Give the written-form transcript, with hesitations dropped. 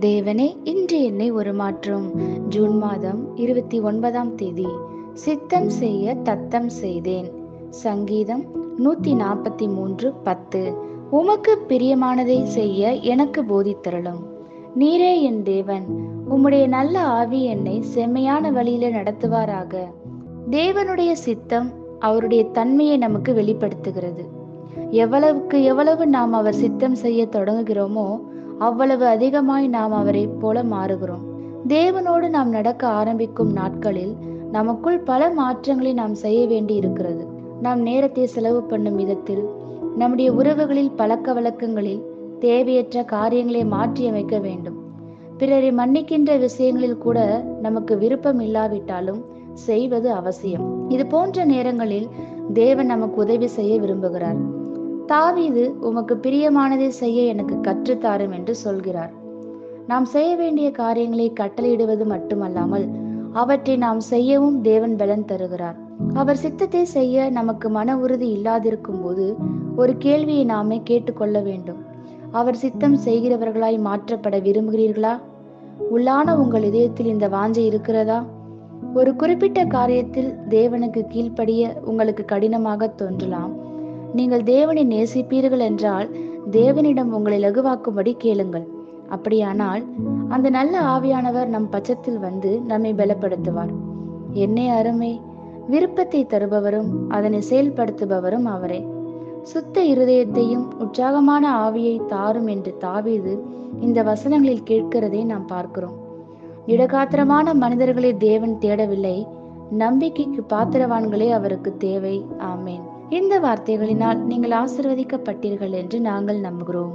தேவனே, இன்று என்னை ஒரு மாற்றும். ஜூன் மாதம் 29ஆம் தேதி. சித்தம் செய்ய தத்தம் செய்தேன். சங்கீதம் 143:10. உமக்கு பிரியமானதை செய்ய எனக்கு போதித்தருளும். நீரே என் தேவன், உம்முடைய நல்ல ஆவி என்னை செம்மையான வழியில நடத்துவாராக. தேவனுடைய சித்தம் அவருடைய தன்மையை நமக்கு வெளிப்படுத்துகிறது. எவ்வளவுக்கு எவ்வளவு நாம் அவர் சித்தம் செய்ய தொடங்குகிறோமோ அவ்வளவு அதிகமாய் நாம் அவரை போல மாறுகிறோம். தேவனோடு நாம் நடக்க ஆரம்பிக்கும் நாட்களில் நமக்குள் பல மாற்றங்களை நாம் செய்ய வேண்டி இருக்கிறது. நாம் நேரத்தை செலவு பண்ணும் விதத்தில், நம்முடைய உறவுகளில், பழக்க வழக்கங்களில் தேவையற்ற காரியங்களை மாற்றி அமைக்க வேண்டும். பிறரை மன்னிக்கின்ற விஷயங்களில் கூட நமக்கு விருப்பம் இல்லாவிட்டாலும் செய்வது அவசியம். இது போன்ற நேரங்களில் தேவன் நமக்கு உதவி செய்ய விரும்புகிறார். தாவீது, உமக்கு பிரியமானதை செய்ய எனக்கு கற்றுத்தாரும் என்று சொல்கிறார். நாம் செய்ய வேண்டிய காரியங்களை கட்டளையிடுவது மட்டுமல்லாமல் அவற்றை நாம் செய்யவும் தேவன் பலன் தருகிறார். அவர் சித்தத்தை செய்ய நமக்கு மன உறுதி இல்லாதிருக்கும் போது ஒரு கேள்வியை நாமே கேட்டுக்கொள்ள வேண்டும். அவர் சித்தம் செய்கிறவர்களாய் மாற்றப்பட விரும்புகிறீர்களா? உள்ளான உங்கள் இதயத்தில் இந்த வாஞ்சை இருக்கிறதா? ஒரு குறிப்பிட்ட காரியத்தில் தேவனுக்கு கீழ்ப்படிய உங்களுக்கு கடினமாக தோன்றலாம். நீங்கள் தேவனை நேசிப்பீர்கள் என்றால் தேவனிடம் உங்களை லகுவாக்கும்படி கேளுங்கள். அப்படியானால் அந்த நல்ல ஆவியானவர் நம் பட்சத்தில் வந்து நம்மை பலப்படுத்துவார். என்னே அருமை, விருப்பத்தை தருபவரும் அதனை செயல்படுத்துபவரும் அவரே. சுத்த இருதயத்தையும் உற்சாகமான ஆவியை தாரும் என்று தாவீது இந்த வசனங்களில் கேட்கிறதை நாம் பார்க்கிறோம். இடகாத்திரமான மனிதர்களை தேவன் தேடவில்லை, நம்பிக்கைக்கு பாத்திரவான்களே அவருக்கு தேவை. ஆமேன். இந்த வார்த்தைகளினால் நீங்கள் ஆசீர்வதிக்கப்பட்டீர்கள் என்று நாங்கள் நம்புகிறோம்.